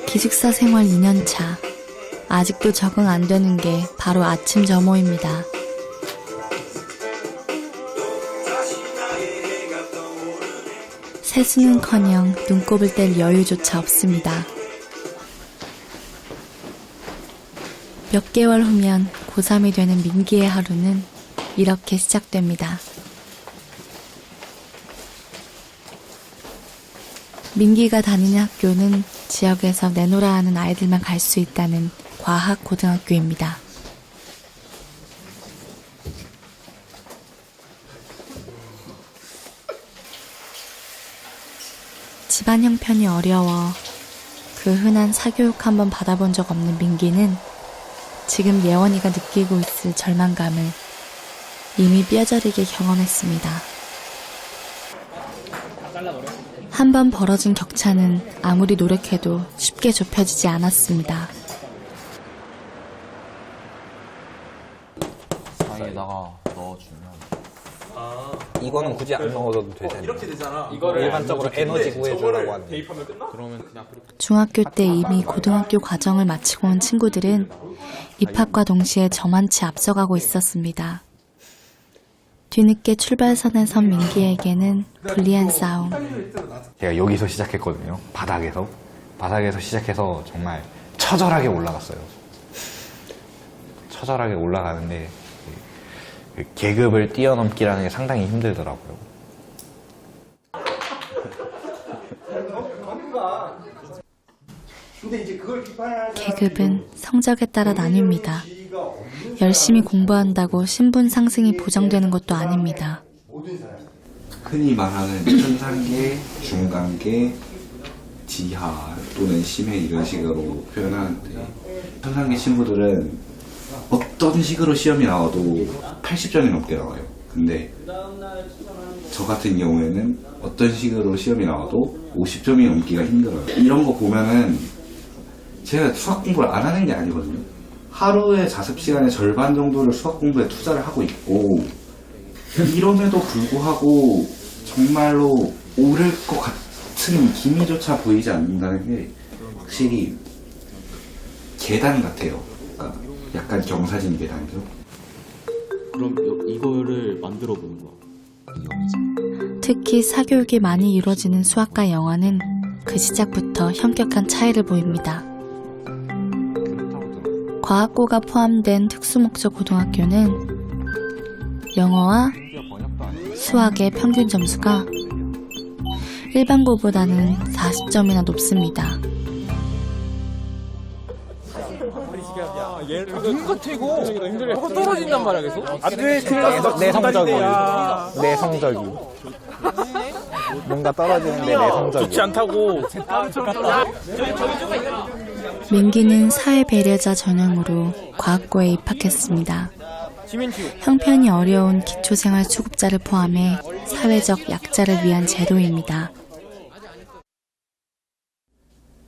기숙사 생활 2년차. 아직도 적응 안 되는 게 바로 아침 점호입니다. 세수는커녕 눈곱을 뗄 여유조차 없습니다. 몇 개월 후면 고3이 되는 민기의 하루는 이렇게 시작됩니다. 민기가 다니는 학교는 지역에서 내노라 하는 아이들만 갈 수 있다는 과학고등학교입니다. 집안 형편이 어려워 그 흔한 사교육 한번 받아본 적 없는 민기는 지금 예원이가 느끼고 있을 절망감을 이미 뼈저리게 경험했습니다. 한번 벌어진 격차는 아무리 노력해도 쉽게 좁혀지지 않았습니다. 사이에다가 넣어주면 이거는 굳이 안 넣어줘도 되잖아. 이렇게 되잖아. 이거를 일반적으로 에너지 구해주라고 하는데. 대입하면 끝나? 그러면 그냥 중학교 때 이미 고등학교 과정을 마치고 온 친구들은 입학과 동시에 저만치 앞서가고 있었습니다. 뒤늦게 출발선에 선 민기에게는 불리한 싸움. 제가 여기서 시작했거든요. 바닥에서 시작해서 정말 처절하게 올라갔어요. 처절하게 올라가는데 그 계급을 뛰어넘기라는 게 상당히 힘들더라고요. 계급은 성적에 따라 나뉩니다. 열심히 공부한다고 신분 상승이 보장되는 것도 아닙니다. 흔히 말하는 현상계, 중간계, 지하 또는 심해 이런 식으로 표현하는데 현상계 친구들은 어떤 식으로 시험이 나와도 80점이 넘게 나와요. 근데 저 같은 경우에는 어떤 식으로 시험이 나와도 50점이 넘기가 힘들어요. 이런 거 보면은 제가 수학 공부를 안 하는 게 아니거든요. 하루의 자습 시간의 절반 정도를 수학 공부에 투자를 하고 있고 이럼에도 불구하고 정말로 오를 것 같은 기미조차 보이지 않는다는 게 확실히 계단 같아요. 그러니까 약간 경사진 계단이죠. 그럼 이거를 만들어 보는 거야. 특히 사교육이 많이 이루어지는 수학과 영어는 그 시작부터 현격한 차이를 보입니다. 과학고가 포함된 특수목적 고등학교는 영어와 수학의 평균 점수가 일반고보다는 40점이나 높습니다. 눈 같아 이거. 이거 떨어진단 말이야 계속. 안돼 내 성적이 뭔가 떨어지는데 내 성적이 좋지 않다고. 민기는 사회 배려자 전형으로 과학고에 입학했습니다. 형편이 어려운 기초생활수급자를 포함해 사회적 약자를 위한 제도입니다.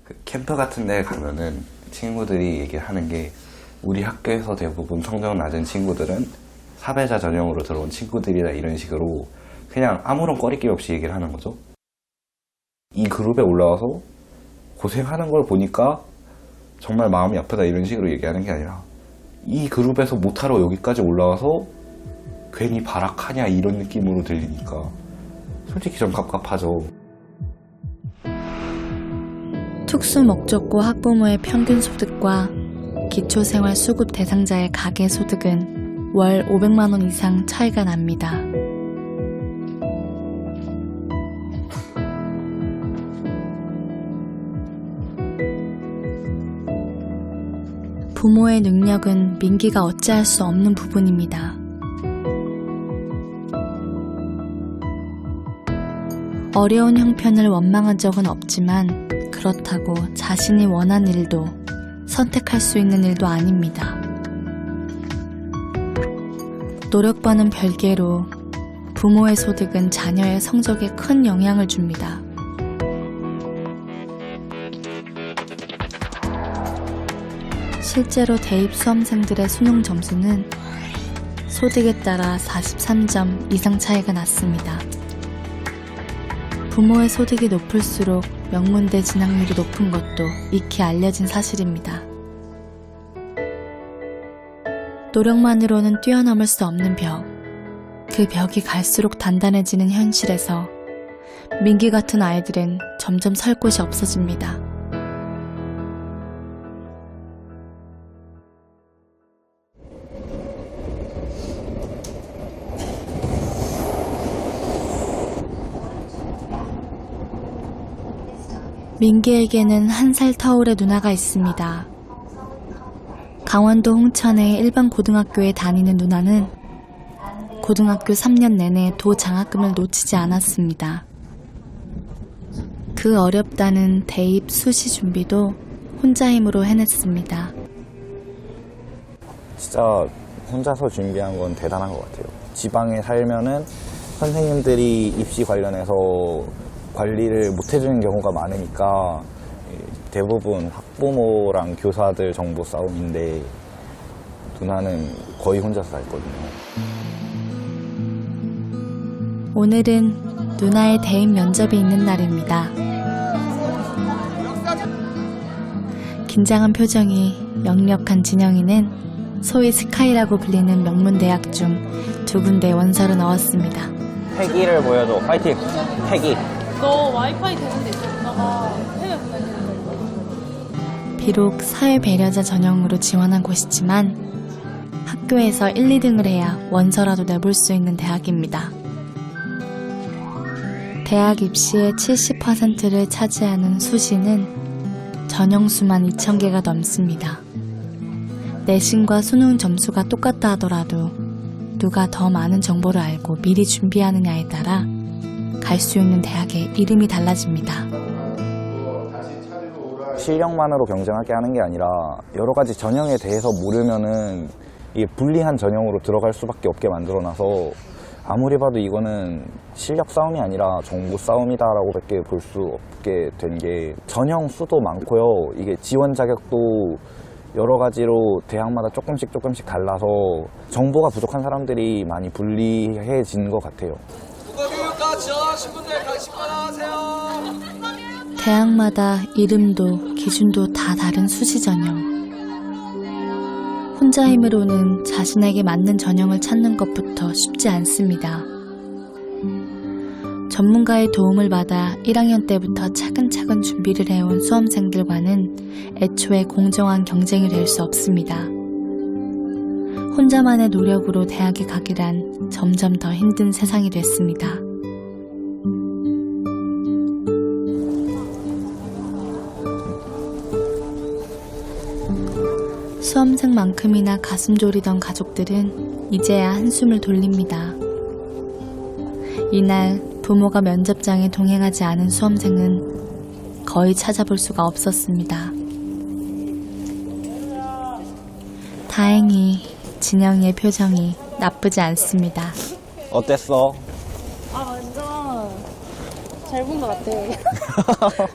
그 캠프 같은 데 가면은 친구들이 얘기하는 게 우리 학교에서 대부분 성적 낮은 친구들은 사배자 전형으로 들어온 친구들이다 이런 식으로 그냥 아무런 꺼리낌 없이 얘기를 하는 거죠. 이 그룹에 올라와서 고생하는 걸 보니까 정말 마음이 아프다 이런 식으로 얘기하는 게 아니라 이 그룹에서 못하러 여기까지 올라와서 괜히 발악하냐 이런 느낌으로 들리니까 솔직히 좀 갑갑하죠. 특수목적고 학부모의 평균 소득과 기초생활 수급 대상자의 가계 소득은 월 500만 원 이상 차이가 납니다. 부모의 능력은 민기가 어찌할 수 없는 부분입니다. 어려운 형편을 원망한 적은 없지만 그렇다고 자신이 원한 일도 선택할 수 있는 일도 아닙니다. 노력과는 별개로 부모의 소득은 자녀의 성적에 큰 영향을 줍니다. 실제로 대입 수험생들의 수능 점수는 소득에 따라 43점 이상 차이가 났습니다. 부모의 소득이 높을수록 명문대 진학률이 높은 것도 익히 알려진 사실입니다. 노력만으로는 뛰어넘을 수 없는 벽, 그 벽이 갈수록 단단해지는 현실에서 민기 같은 아이들은 점점 설 곳이 없어집니다. 민기에게는 1살 터울의 누나가 있습니다. 강원도 홍천의 일반 고등학교에 다니는 누나는 고등학교 3년 내내 도장학금을 놓치지 않았습니다. 그 어렵다는 대입 수시 준비도 혼자 힘으로 해냈습니다. 진짜 혼자서 준비한 건 대단한 것 같아요. 지방에 살면은 선생님들이 입시 관련해서 관리를 못 해주는 경우가 많으니까 대부분 학부모랑 교사들 정보 싸움인데 누나는 거의 혼자서 살거든요. 오늘은 누나의 대입 면접이 있는 날입니다. 긴장한 표정이 역력한 진영이는 소위 스카이라고 불리는 명문대학 중 2군데 원서를 넣었습니다. 패기를 보여줘. 파이팅! 패기! 너 와이파이 되는데 있었다가 해외 보내는데. 비록 사회 배려자 전형으로 지원한 곳이지만 학교에서 1, 2등을 해야 원서라도 내볼 수 있는 대학입니다. 대학 입시의 70%를 차지하는 수시는 전형수만 2,000개가 넘습니다. 내신과 수능 점수가 똑같다 하더라도 누가 더 많은 정보를 알고 미리 준비하느냐에 따라 갈 수 있는 대학의 이름이 달라집니다. 실력만으로 경쟁하게 하는 게 아니라 여러 가지 전형에 대해서 모르면은 이게 불리한 전형으로 들어갈 수밖에 없게 만들어놔서 아무리 봐도 이거는 실력 싸움이 아니라 정보 싸움이다라고밖에 볼 수 없게 된 게 전형 수도 많고요. 이게 지원 자격도 여러 가지로 대학마다 조금씩 달라서 정보가 부족한 사람들이 많이 불리해진 것 같아요. 국가교육과 지원하신 분들 강심만 하세요. 대학마다 이름도 기준도 다 다른 수시 전형. 혼자 힘으로는 자신에게 맞는 전형을 찾는 것부터 쉽지 않습니다. 전문가의 도움을 받아 1학년 때부터 차근차근 준비를 해온 수험생들과는 애초에 공정한 경쟁이 될 수 없습니다. 혼자만의 노력으로 대학에 가기란 점점 더 힘든 세상이 됐습니다. 수험생만큼이나 가슴 졸이던 가족들은 이제야 한숨을 돌립니다. 이날 부모가 면접장에 동행하지 않은 수험생은 거의 찾아볼 수가 없었습니다. 다행히 진영이의 표정이 나쁘지 않습니다. 어땠어? 아 완전 잘 본 것 같아.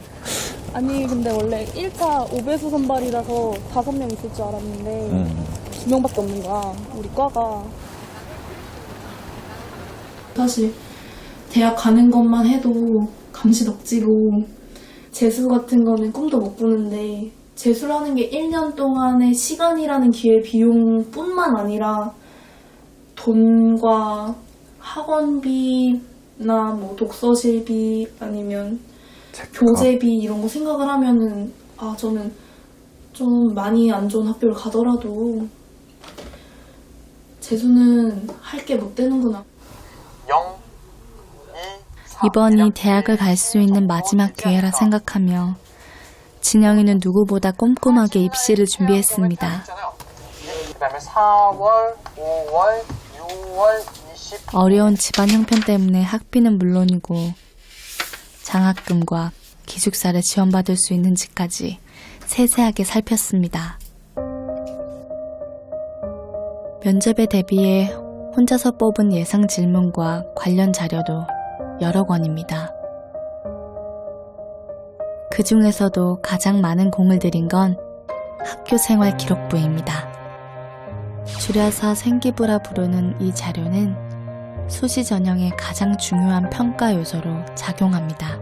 아니 근데 원래 1차 5배수 선발이라서 5명 있을 줄 알았는데 2명밖에 없는 거야. 우리 과가. 사실 대학 가는 것만 해도 감시덕지로 재수 같은 거는 꿈도 못 꾸는데 재수라는 게 1년 동안의 시간이라는 기회 비용뿐만 아니라 돈과 학원비나 뭐 독서실비 아니면 교재비 이런 거 생각을 하면은 저는 좀 많이 안 좋은 학교를 가더라도 재수는 할 게 못 되는구나. 이번이 대학을 갈 수 있는 마지막 기회라 생각하며 진영이는 누구보다 꼼꼼하게 입시를 준비했습니다. 그다음에 4월, 5월, 6월, 20. 어려운 집안 형편 때문에 학비는 물론이고 장학금과 기숙사를 지원받을 수 있는지까지 세세하게 살폈습니다. 면접에 대비해 혼자서 뽑은 예상 질문과 관련 자료도 여러 권입니다. 그 중에서도 가장 많은 공을 들인 건 학교 생활 기록부입니다. 줄여서 생기부라 부르는 이 자료는 수시 전형의 가장 중요한 평가 요소로 작용합니다.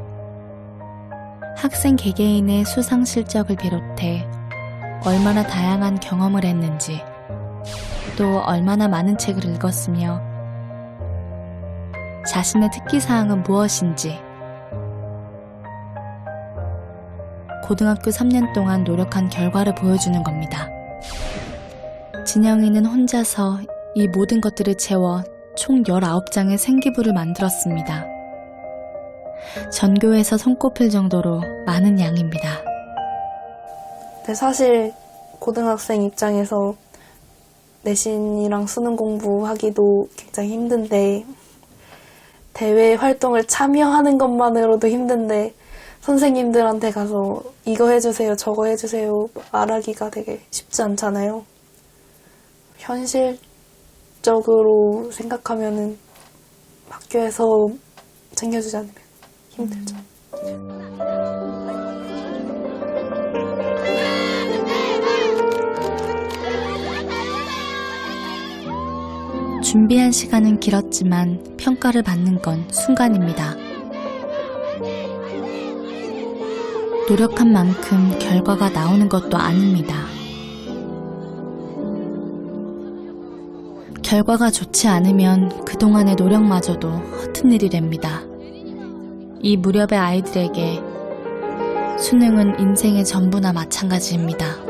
학생 개개인의 수상 실적을 비롯해 얼마나 다양한 경험을 했는지, 또 얼마나 많은 책을 읽었으며 자신의 특기사항은 무엇인지, 고등학교 3년 동안 노력한 결과를 보여주는 겁니다. 진영이는 혼자서 이 모든 것들을 채워 총 19장의 생기부를 만들었습니다. 전교에서 손꼽힐 정도로 많은 양입니다. 근데 사실 고등학생 입장에서 내신이랑 수능 공부하기도 굉장히 힘든데, 대회 활동을 참여하는 것만으로도 힘든데 선생님들한테 가서 이거 해주세요, 저거 해주세요 말하기가 되게 쉽지 않잖아요. 현실적으로 생각하면은 학교에서 챙겨주지 않으면 힘들죠. 준비한 시간은 길었지만 평가를 받는 건 순간입니다. 노력한 만큼 결과가 나오는 것도 아닙니다. 결과가 좋지 않으면 그동안의 노력마저도 허튼 일이 됩니다. 이 무렵의 아이들에게 수능은 인생의 전부나 마찬가지입니다.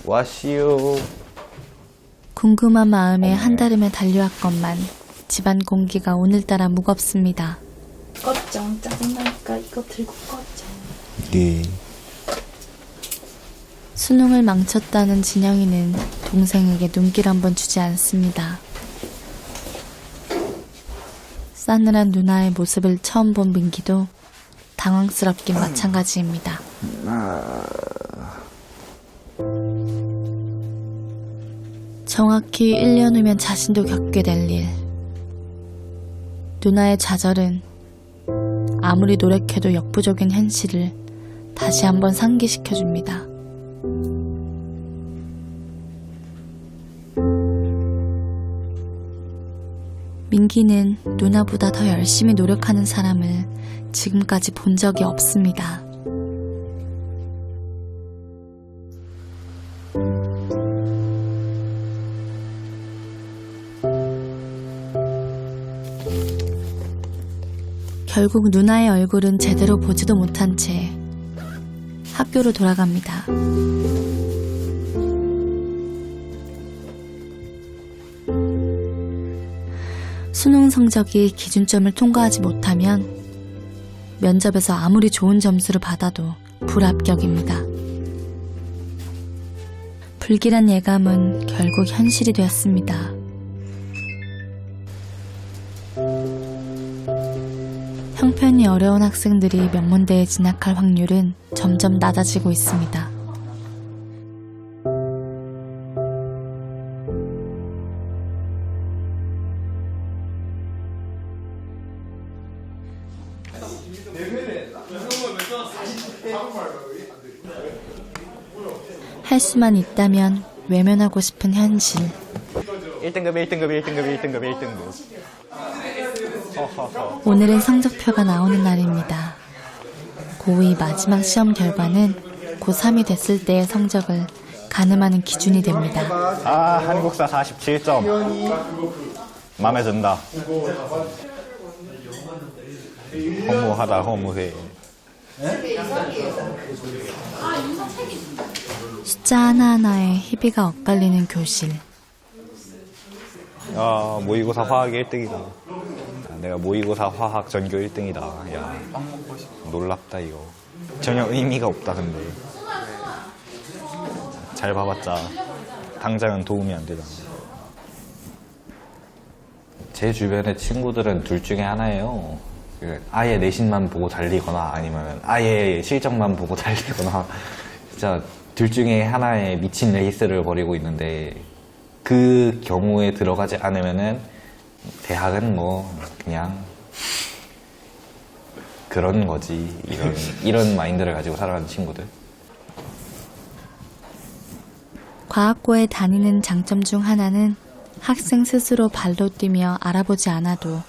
와시오. 궁금한 마음에 한달음에 달려왔건만 집안 공기가 오늘따라 무겁습니다. 걱정 짜증나니까 이거 들고 꺼져. 네. 수능을 망쳤다는 진영이는 동생에게 눈길 한번 주지 않습니다. 싸늘한 누나의 모습을 처음 본 민기도 당황스럽긴 마찬가지입니다. 정확히 1년 후면 자신도 겪게 될 일. 누나의 좌절은 아무리 노력해도 역부족인 현실을 다시 한번 상기시켜줍니다. 민기는 누나보다 더 열심히 노력하는 사람을 지금까지 본 적이 없습니다. 결국 누나의 얼굴은 제대로 보지도 못한 채 학교로 돌아갑니다. 수능 성적이 기준점을 통과하지 못하면 면접에서 아무리 좋은 점수를 받아도 불합격입니다. 불길한 예감은 결국 현실이 되었습니다. 형편이 어려운 학생들이 명문대에 진학할 확률은 점점 낮아지고 있습니다. 할 수만 있다면 외면하고 싶은 현실. 1등급, 1등급, 1등급, 1등급, 1등급. 오늘은 성적표가 나오는 날입니다. 고2 마지막 시험 결과는 고3이 됐을 때의 성적을 가늠하는 기준이 됩니다. 아, 한국사 47점. 마음에 든다. 허무하다, 허무해. 숫자 하나하나에 희비가 엇갈리는 교실. 야, 모의고사 화학 1등이다. 내가 모의고사 화학 전교 1등이다. 야, 놀랍다 이거. 전혀 의미가 없다 근데. 잘 봐봤자 당장은 도움이 안 되잖아. 제 주변의 친구들은 둘 중에 하나예요. 아예 내신만 보고 달리거나 아니면 아예 실적만 보고 달리거나 진짜 둘 중에 하나에 미친 레이스를 벌이고 있는데 그 경우에 들어가지 않으면은 대학은 뭐 그냥 그런 거지 이런 마인드를 가지고 살아가는 친구들. 과학고에 다니는 장점 중 하나는 학생 스스로 발로 뛰며 알아보지 않아도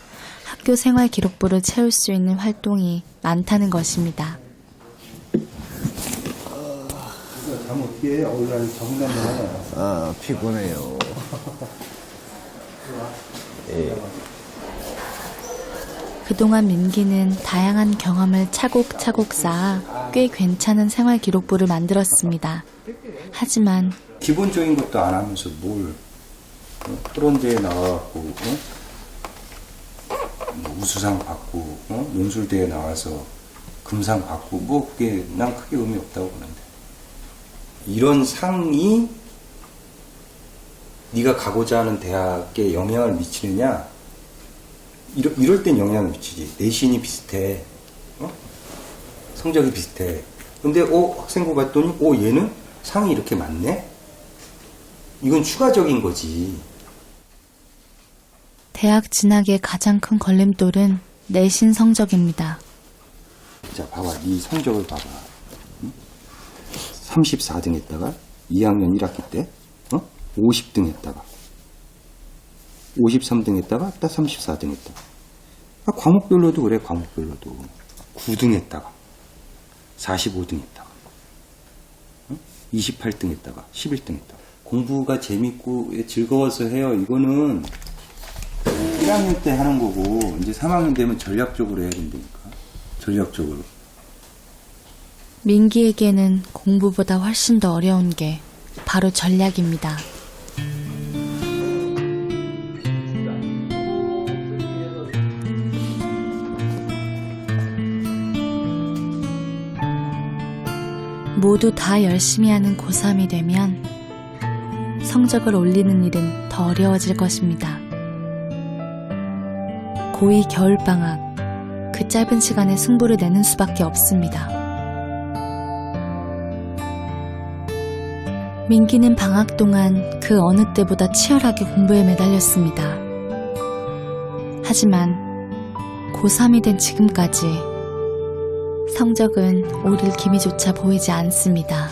학교 생활 기록부를 채울 수 있는 활동이 많다는 것입니다. 아, 피곤해요. 그동안 민기는 다양한 경험을 차곡차곡 쌓아 꽤 괜찮은 생활 기록부를 만들었습니다. 하지만 기본적인 것도 안 하면서 뭘 토론대회 나와갖고 뭐 우수상 받고 논술대회 나와서 금상 받고 뭐 그게 난 크게 의미 없다고 보는데 이런 상이 네가 가고자 하는 대학에 영향을 미치느냐 이럴 땐 영향을 미치지. 내신이 비슷해 성적이 비슷해 근데 학생부 봤더니 얘는 상이 이렇게 많네? 이건 추가적인 거지. 대학 진학의 가장 큰 걸림돌은 내신 성적입니다. 자, 봐봐. 네 성적을 봐봐. 34등 했다가 2학년 1학기 때 50등 했다가 53등 했다가 딱 34등 했다가 과목별로도 그래. 과목별로도 9등 했다가 45등 했다가 28등 했다가 11등 했다가 공부가 재밌고 즐거워서 해요. 이거는 1학년 때 하는 거고 이제 3학년 되면 전략적으로 해야 된다니까. 전략적으로. 민기에게는 공부보다 훨씬 더 어려운 게 바로 전략입니다. 모두 다 열심히 하는 고3이 되면 성적을 올리는 일은 더 어려워질 것입니다. 고2 겨울방학, 그 짧은 시간에 승부를 내는 수밖에 없습니다. 민기는 방학 동안 그 어느 때보다 치열하게 공부에 매달렸습니다. 하지만 고3이 된 지금까지 성적은 오를 기미조차 보이지 않습니다.